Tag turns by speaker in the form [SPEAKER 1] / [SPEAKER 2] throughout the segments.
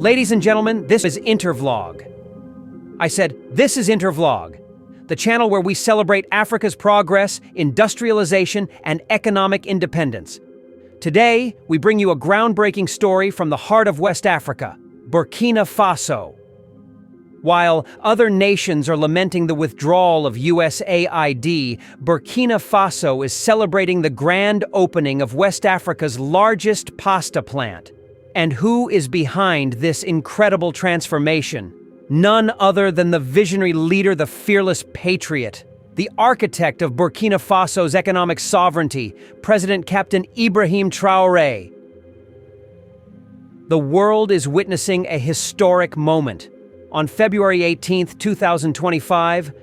[SPEAKER 1] Ladies and gentlemen, this is Intervlog. I said, this is Intervlog, the channel where we celebrate Africa's progress, industrialization, and economic independence. Today, we bring you a groundbreaking story from the heart of West Africa, Burkina Faso. While other nations are lamenting the withdrawal of USAID, Burkina Faso is celebrating the grand opening of West Africa's largest pasta plant. And who is behind this incredible transformation? None other than the visionary leader, the fearless patriot, the architect of Burkina Faso's economic sovereignty, President Captain Ibrahim Traoré. The world is witnessing a historic moment. On February 18, 2025,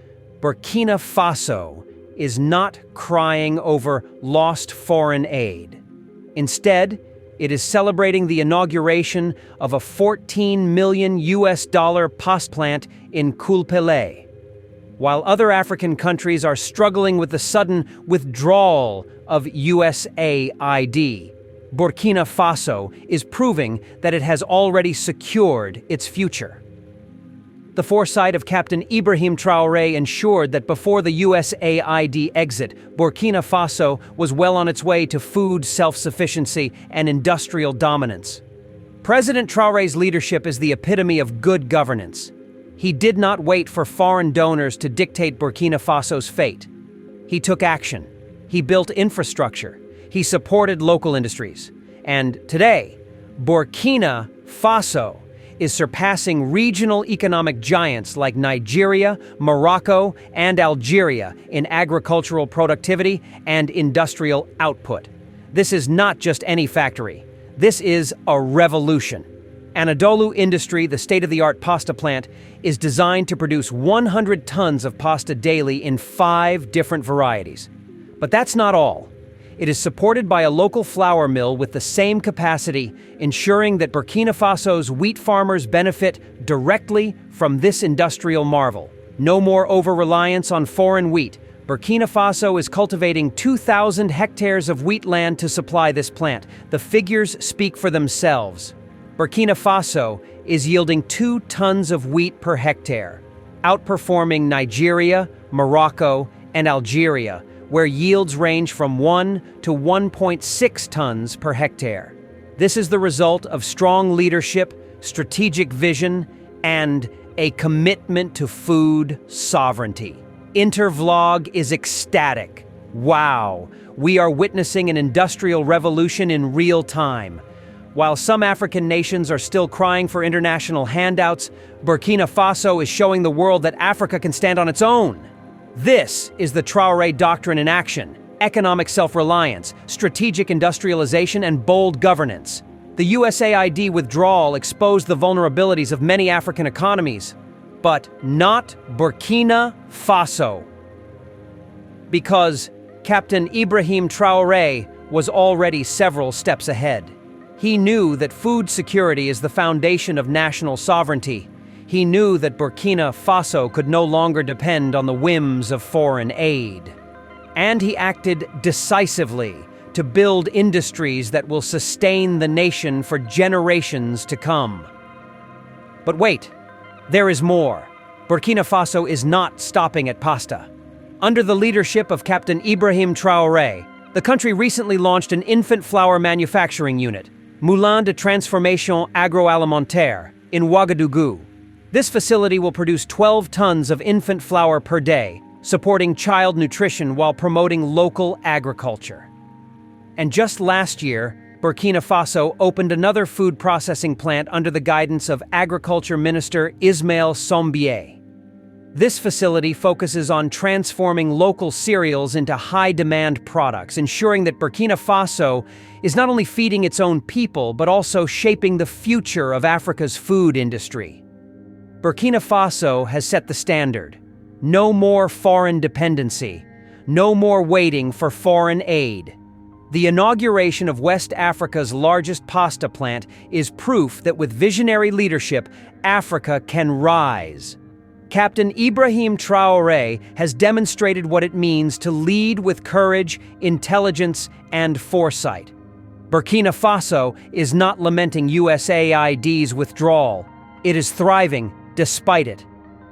[SPEAKER 1] Burkina Faso is not crying over lost foreign aid. Instead, it is celebrating the inauguration of a $14 million pasta plant in Kulpele. While other African countries are struggling with the sudden withdrawal of USAID, Burkina Faso is proving that it has already secured its future. The foresight of Captain Ibrahim Traoré ensured that before the USAID exit, Burkina Faso was well on its way to food self-sufficiency and industrial dominance. President Traoré's leadership is the epitome of good governance. He did not wait for foreign donors to dictate Burkina Faso's fate. He took action. He built infrastructure. He supported local industries. And today, Burkina Faso is surpassing regional economic giants like Nigeria, Morocco, and Algeria in agricultural productivity and industrial output. This is not just any factory. This is a revolution. Anadolu Industry, the state-of-the-art pasta plant, is designed to produce 100 tons of pasta daily in 5 different varieties. But that's not all. It is supported by a local flour mill with the same capacity, ensuring that Burkina Faso's wheat farmers benefit directly from this industrial marvel. No more over-reliance on foreign wheat. Burkina Faso is cultivating 2,000 hectares of wheat land to supply this plant. The figures speak for themselves. Burkina Faso is yielding 2 tons of wheat per hectare, outperforming Nigeria, Morocco, and Algeria, where yields range from 1 to 1.6 tons per hectare. This is the result of strong leadership, strategic vision, and a commitment to food sovereignty. Intervlog is ecstatic. Wow, we are witnessing an industrial revolution in real time. While some African nations are still crying for international handouts, Burkina Faso is showing the world that Africa can stand on its own. This is the Traoré doctrine in action: economic self-reliance, strategic industrialization, and bold governance. The USAID withdrawal exposed the vulnerabilities of many African economies, but not Burkina Faso. Because Captain Ibrahim Traoré was already several steps ahead. He knew that food security is the foundation of national sovereignty. He knew that Burkina Faso could no longer depend on the whims of foreign aid. And he acted decisively to build industries that will sustain the nation for generations to come. But wait, there is more. Burkina Faso is not stopping at pasta. Under the leadership of Captain Ibrahim Traoré, the country recently launched an infant flour manufacturing unit, Moulin de Transformation Agroalimentaire, in Ouagadougou. This facility will produce 12 tons of infant flour per day, supporting child nutrition while promoting local agriculture. And just last year, Burkina Faso opened another food processing plant under the guidance of Agriculture Minister Ismail Sombié. This facility focuses on transforming local cereals into high-demand products, ensuring that Burkina Faso is not only feeding its own people, but also shaping the future of Africa's food industry. Burkina Faso has set the standard. No more foreign dependency. No more waiting for foreign aid. The inauguration of West Africa's largest pasta plant is proof that with visionary leadership, Africa can rise. Captain Ibrahim Traoré has demonstrated what it means to lead with courage, intelligence, and foresight. Burkina Faso is not lamenting USAID's withdrawal. It is thriving despite it.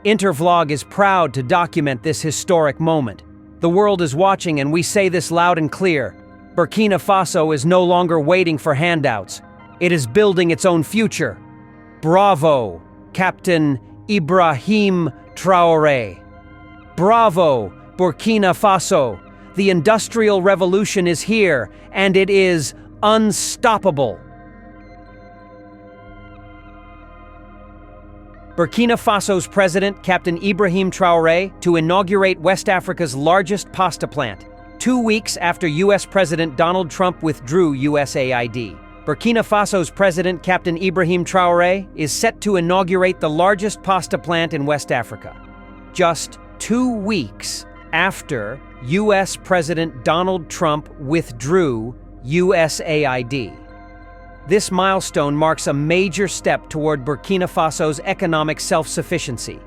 [SPEAKER 1] Intervlog is proud to document this historic moment. The world is watching, and we say this loud and clear. Burkina Faso is no longer waiting for handouts. It is building its own future. Bravo, Captain Ibrahim Traoré. Bravo, Burkina Faso. The Industrial Revolution is here, and it is unstoppable. Burkina Faso's president, Captain Ibrahim Traoré, to inaugurate West Africa's largest pasta plant, 2 weeks after U.S. President Donald Trump withdrew USAID. Burkina Faso's president, Captain Ibrahim Traoré, is set to inaugurate the largest pasta plant in West Africa, just 2 weeks after U.S. President Donald Trump withdrew USAID. This milestone marks a major step toward Burkina Faso's economic self-sufficiency,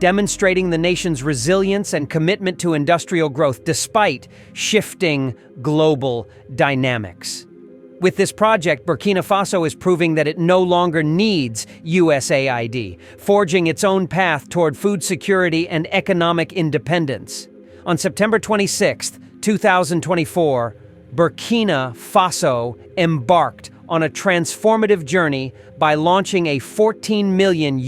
[SPEAKER 1] demonstrating the nation's resilience and commitment to industrial growth despite shifting global dynamics. With this project, Burkina Faso is proving that it no longer needs USAID, forging its own path toward food security and economic independence. On September 26, 2024, Burkina Faso embarked on a transformative journey by launching a $14 million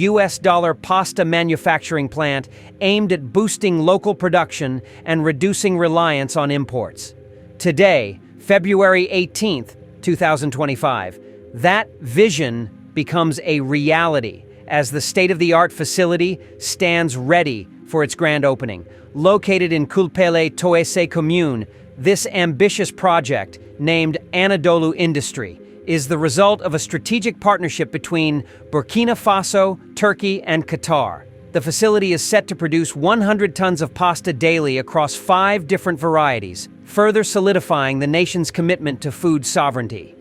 [SPEAKER 1] pasta manufacturing plant aimed at boosting local production and reducing reliance on imports. Today, February 18, 2025, that vision becomes a reality as the state-of-the-art facility stands ready for its grand opening. Located in Kulpele Toese Commune, this ambitious project, named Anadolu Industry, is the result of a strategic partnership between Burkina Faso, Turkey, and Qatar. The facility is set to produce 100 tons of pasta daily across 5 different varieties, further solidifying the nation's commitment to food sovereignty.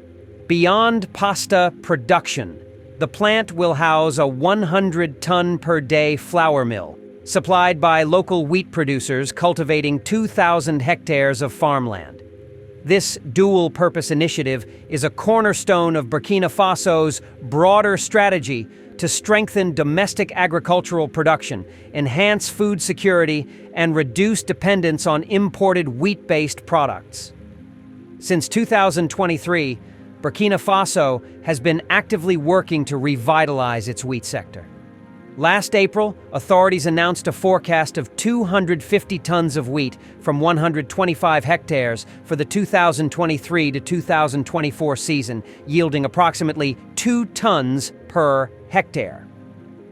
[SPEAKER 1] Beyond pasta production, the plant will house a 100-ton-per-day flour mill, supplied by local wheat producers cultivating 2,000 hectares of farmland. This dual-purpose initiative is a cornerstone of Burkina Faso's broader strategy to strengthen domestic agricultural production, enhance food security, and reduce dependence on imported wheat-based products. Since 2023, Burkina Faso has been actively working to revitalize its wheat sector. Last April, authorities announced a forecast of 250 tons of wheat from 125 hectares for the 2023 to 2024 season, yielding approximately 2 tons per hectare.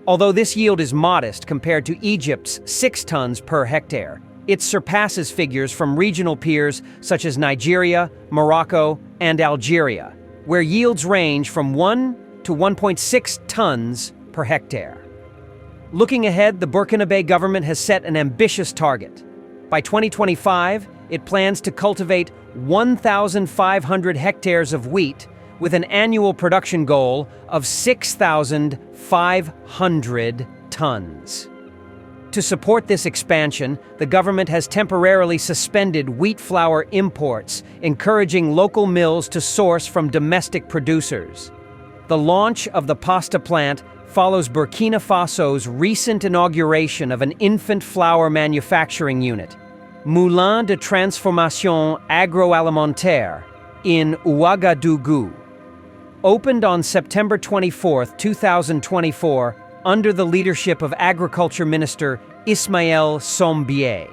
[SPEAKER 1] Although this yield is modest compared to Egypt's 6 tons per hectare, it surpasses figures from regional peers such as Nigeria, Morocco, and Algeria, where yields range from 1 to 1.6 tons per hectare. Looking ahead, the Burkinabe government has set an ambitious target. By 2025, it plans to cultivate 1,500 hectares of wheat with an annual production goal of 6,500 tons. To support this expansion, the government has temporarily suspended wheat flour imports, encouraging local mills to source from domestic producers. The launch of the pasta plant follows Burkina Faso's recent inauguration of an infant flour manufacturing unit, Moulin de Transformation Agroalimentaire, in Ouagadougou. Opened on September 24, 2024, under the leadership of Agriculture Minister Ismaël Sombié.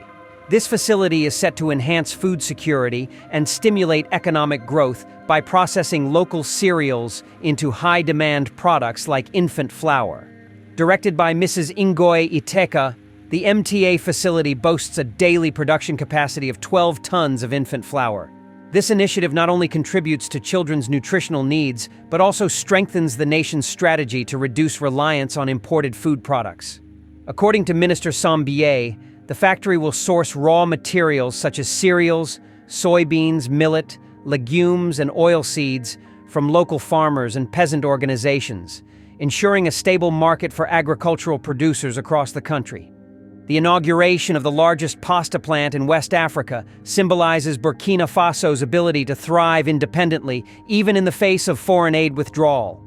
[SPEAKER 1] This facility is set to enhance food security and stimulate economic growth by processing local cereals into high-demand products like infant flour. Directed by Mrs. Ngoy Iteka, the MTA facility boasts a daily production capacity of 12 tons of infant flour. This initiative not only contributes to children's nutritional needs, but also strengthens the nation's strategy to reduce reliance on imported food products. According to Minister Sombié, the factory will source raw materials such as cereals, soybeans, millet, legumes, and oilseeds from local farmers and peasant organizations, ensuring a stable market for agricultural producers across the country. The inauguration of the largest pasta plant in West Africa symbolizes Burkina Faso's ability to thrive independently, even in the face of foreign aid withdrawal.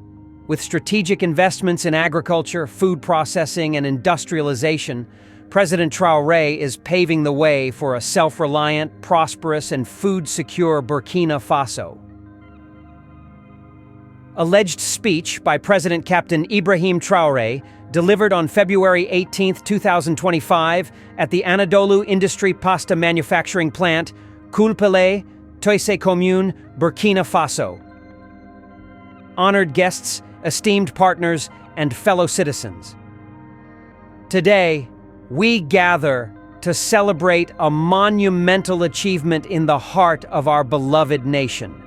[SPEAKER 1] With strategic investments in agriculture, food processing, and industrialization, President Traoré is paving the way for a self-reliant, prosperous, and food-secure Burkina Faso. Alleged speech by President Captain Ibrahim Traoré, delivered on February 18, 2025, at the Anadolu Industry Pasta Manufacturing Plant, Kulpele, Toise Commune, Burkina Faso. Honored guests, esteemed partners, and fellow citizens. Today, we gather to celebrate a monumental achievement in the heart of our beloved nation.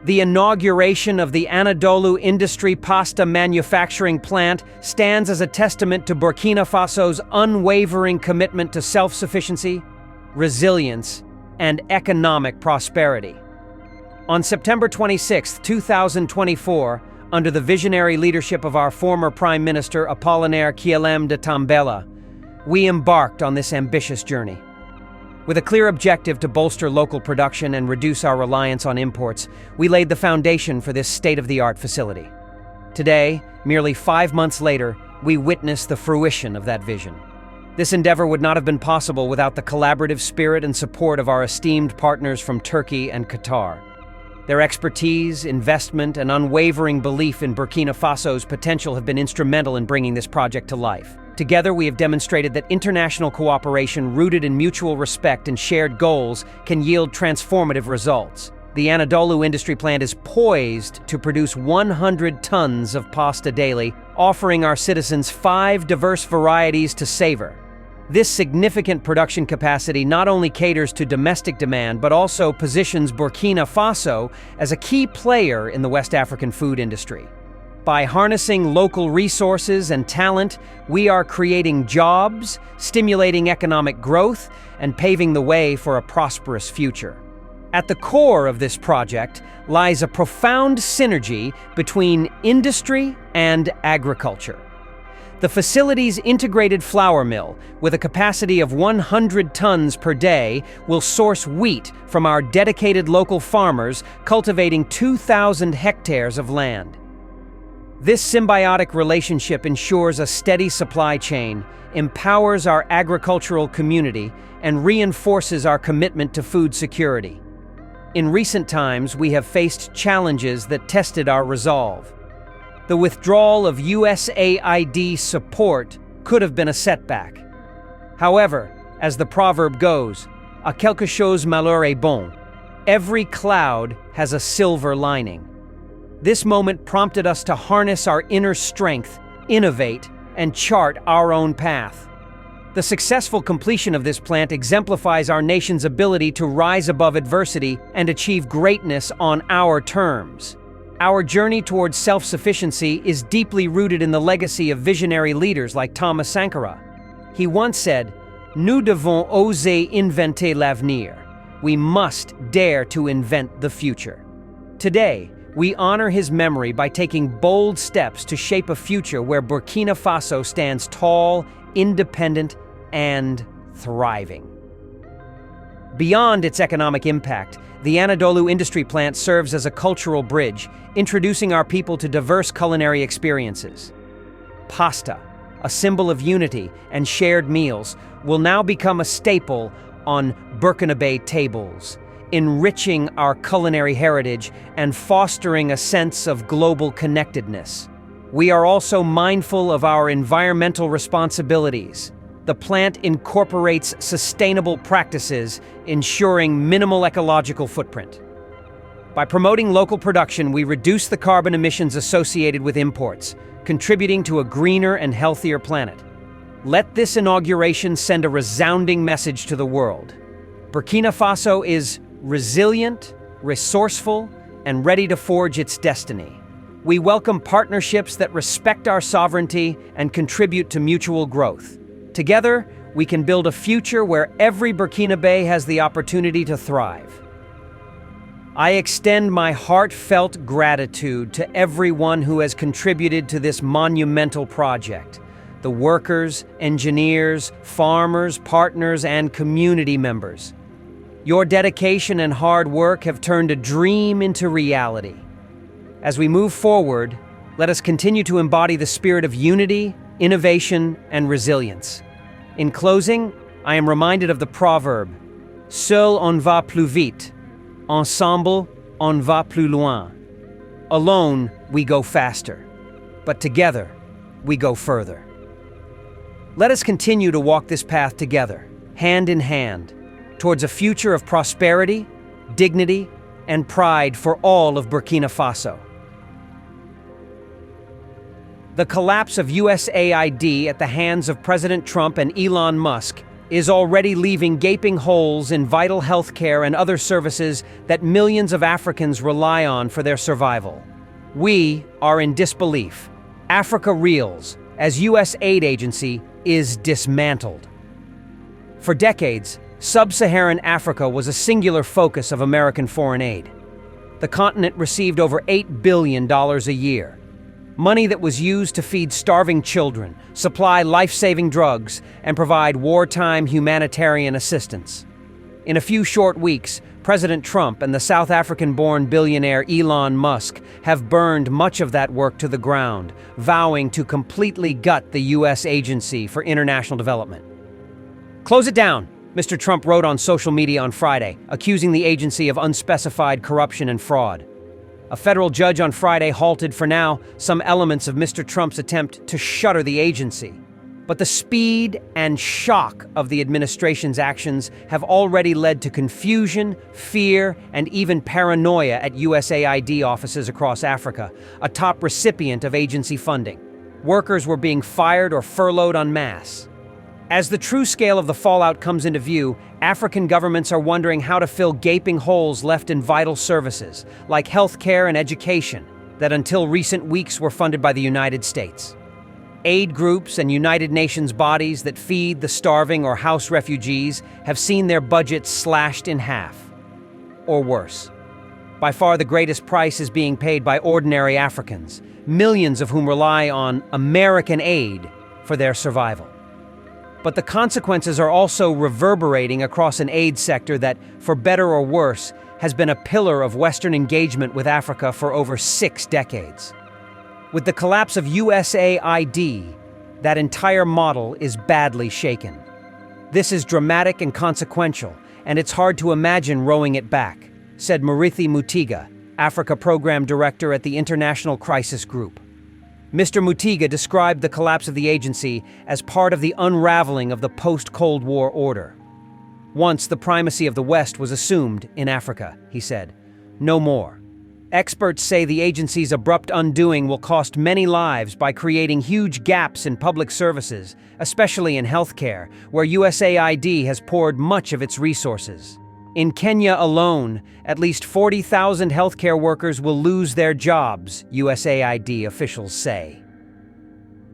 [SPEAKER 1] The inauguration of the Anadolu Industry Pasta Manufacturing Plant stands as a testament to Burkina Faso's unwavering commitment to self-sufficiency, resilience, and economic prosperity. On September 26, 2024, under the visionary leadership of our former Prime Minister Apollinaire Guillaume de Tambela, we embarked on this ambitious journey. With a clear objective to bolster local production and reduce our reliance on imports, we laid the foundation for this state-of-the-art facility. Today, merely 5 months later, we witness the fruition of that vision. This endeavor would not have been possible without the collaborative spirit and support of our esteemed partners from Turkey and Qatar. Their expertise, investment, and unwavering belief in Burkina Faso's potential have been instrumental in bringing this project to life. Together, we have demonstrated that international cooperation rooted in mutual respect and shared goals can yield transformative results. The Anadolu Industry Plant is poised to produce 100 tons of pasta daily, offering our citizens 5 diverse varieties to savor. This significant production capacity not only caters to domestic demand, but also positions Burkina Faso as a key player in the West African food industry. By harnessing local resources and talent, we are creating jobs, stimulating economic growth, and paving the way for a prosperous future. At the core of this project lies a profound synergy between industry and agriculture. The facility's integrated flour mill, with a capacity of 100 tons per day, will source wheat from our dedicated local farmers cultivating 2,000 hectares of land. This symbiotic relationship ensures a steady supply chain, empowers our agricultural community, and reinforces our commitment to food security. In recent times, we have faced challenges that tested our resolve. The withdrawal of USAID support could have been a setback. However, as the proverb goes, à quelque chose malheur est bon. Every cloud has a silver lining. This moment prompted us to harness our inner strength, innovate, and chart our own path. The successful completion of this plant exemplifies our nation's ability to rise above adversity and achieve greatness on our terms. Our journey towards self-sufficiency is deeply rooted in the legacy of visionary leaders like Thomas Sankara. He once said, "Nous devons oser inventer l'avenir." We must dare to invent the future. Today, we honor his memory by taking bold steps to shape a future where Burkina Faso stands tall, independent, and thriving. Beyond its economic impact, the Anadolu Industry Plant serves as a cultural bridge, introducing our people to diverse culinary experiences. Pasta, a symbol of unity and shared meals, will now become a staple on Burkinabe tables, enriching our culinary heritage and fostering a sense of global connectedness. We are also mindful of our environmental responsibilities. The plant incorporates sustainable practices, ensuring minimal ecological footprint. By promoting local production, we reduce the carbon emissions associated with imports, contributing to a greener and healthier planet. Let this inauguration send a resounding message to the world. Burkina Faso is resilient, resourceful, and ready to forge its destiny. We welcome partnerships that respect our sovereignty and contribute to mutual growth. Together, we can build a future where every Burkinabe has the opportunity to thrive. I extend my heartfelt gratitude to everyone who has contributed to this monumental project, the workers, engineers, farmers, partners, and community members. Your dedication and hard work have turned a dream into reality. As we move forward, let us continue to embody the spirit of unity, innovation, and resilience. In closing, I am reminded of the proverb, Seul on va plus vite, ensemble on va plus loin. Alone, we go faster, but together, we go further. Let us continue to walk this path together, hand in hand, towards a future of prosperity, dignity, and pride for all of Burkina Faso. The collapse of USAID at the hands of President Trump and Elon Musk is already leaving gaping holes in vital healthcare and other services that millions of Africans rely on for their survival. We are in disbelief. Africa reels as U.S.A.I.D agency is dismantled. For decades, sub-Saharan Africa was a singular focus of American foreign aid. The continent received over $8 billion a year. Money that was used to feed starving children, supply life-saving drugs, and provide wartime humanitarian assistance. In a few short weeks, President Trump and the South African-born billionaire Elon Musk have burned much of that work to the ground, vowing to completely gut the U.S. Agency for International Development. Close it down, Mr. Trump wrote on social media on Friday, accusing the agency of unspecified corruption and fraud. A federal judge on Friday halted for now some elements of Mr. Trump's attempt to shutter the agency. But the speed and shock of the administration's actions have already led to confusion, fear, and even paranoia at USAID offices across Africa, a top recipient of agency funding. Workers were being fired or furloughed en masse. As the true scale of the fallout comes into view, African governments are wondering how to fill gaping holes left in vital services, like healthcare and education, that until recent weeks were funded by the United States. Aid groups and United Nations bodies that feed the starving or house refugees have seen their budgets slashed in half, or worse. By far the greatest price is being paid by ordinary Africans, millions of whom rely on American aid for their survival. But the consequences are also reverberating across an aid sector that, for better or worse, has been a pillar of Western engagement with Africa for over 6 decades. With the collapse of USAID, that entire model is badly shaken. This is dramatic and consequential, and it's hard to imagine rowing it back, said Murithi Mutiga, Africa Program Director at the International Crisis Group. Mr. Mutiga described the collapse of the agency as part of the unraveling of the post-Cold War order. Once the primacy of the West was assumed in Africa, he said. No more. Experts say the agency's abrupt undoing will cost many lives by creating huge gaps in public services, especially in healthcare, where USAID has poured much of its resources. In Kenya alone, at least 40,000 healthcare workers will lose their jobs, USAID officials say.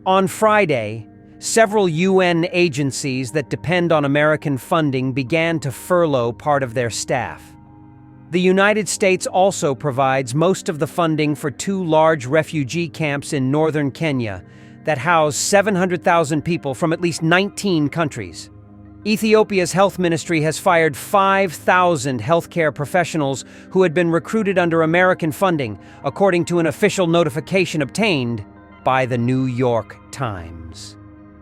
[SPEAKER 1] On Friday, several UN agencies that depend on American funding began to furlough part of their staff. The United States also provides most of the funding for 2 large refugee camps in northern Kenya that house 700,000 people from at least 19 countries. Ethiopia's health ministry has fired 5,000 healthcare professionals who had been recruited under American funding, according to an official notification obtained by the New York Times.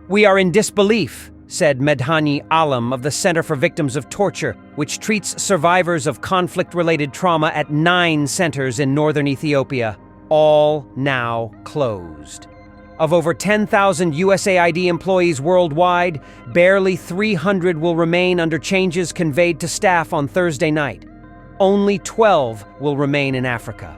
[SPEAKER 1] We are in disbelief, said Medhani Alam of the Center for Victims of Torture, which treats survivors of conflict-related trauma at 9 centers in northern Ethiopia, all now closed. Of over 10,000 USAID employees worldwide, barely 300 will remain under changes conveyed to staff on Thursday night. Only 12 will remain in Africa.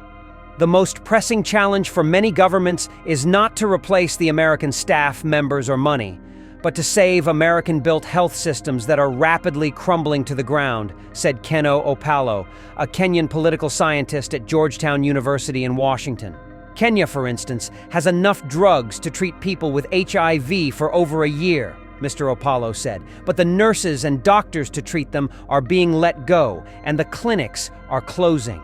[SPEAKER 1] The most pressing challenge for many governments is not to replace the American staff, members, or money, but to save American-built health systems that are rapidly crumbling to the ground, said Keno Opalo, a Kenyan political scientist at Georgetown University in Washington. Kenya, for instance, has enough drugs to treat people with HIV for over a year, Mr. Opalo said, but the nurses and doctors to treat them are being let go, and the clinics are closing.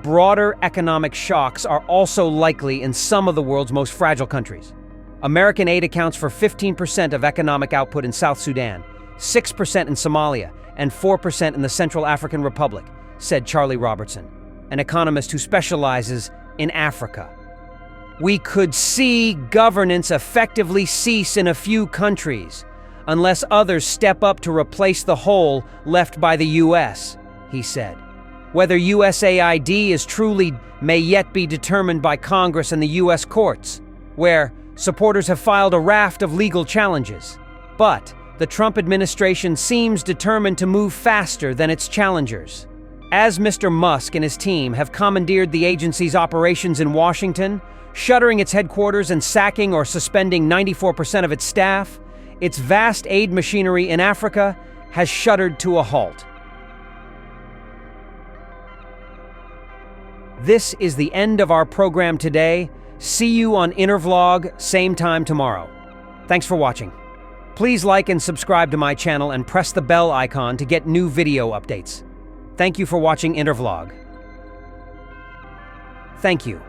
[SPEAKER 1] Broader economic shocks are also likely in some of the world's most fragile countries. American aid accounts for 15% of economic output in South Sudan, 6% in Somalia, and 4% in the Central African Republic, said Charlie Robertson, an economist who specializes in Africa. We could see governance effectively cease in a few countries, unless others step up to replace the hole left by the U.S., he said. Whether USAID is truly may yet be determined by Congress and the U.S. courts, where supporters have filed a raft of legal challenges. But the Trump administration seems determined to move faster than its challengers. As Mr. Musk and his team have commandeered the agency's operations in Washington, shuttering its headquarters and sacking or suspending 94% of its staff, its vast aid machinery in Africa has shuddered to a halt. This is the end of our program today. See you on Vlog, same time tomorrow. Thanks for watching. Please like and subscribe to my channel and press the bell icon to get new video updates. Thank you for watching Vlog. Thank you.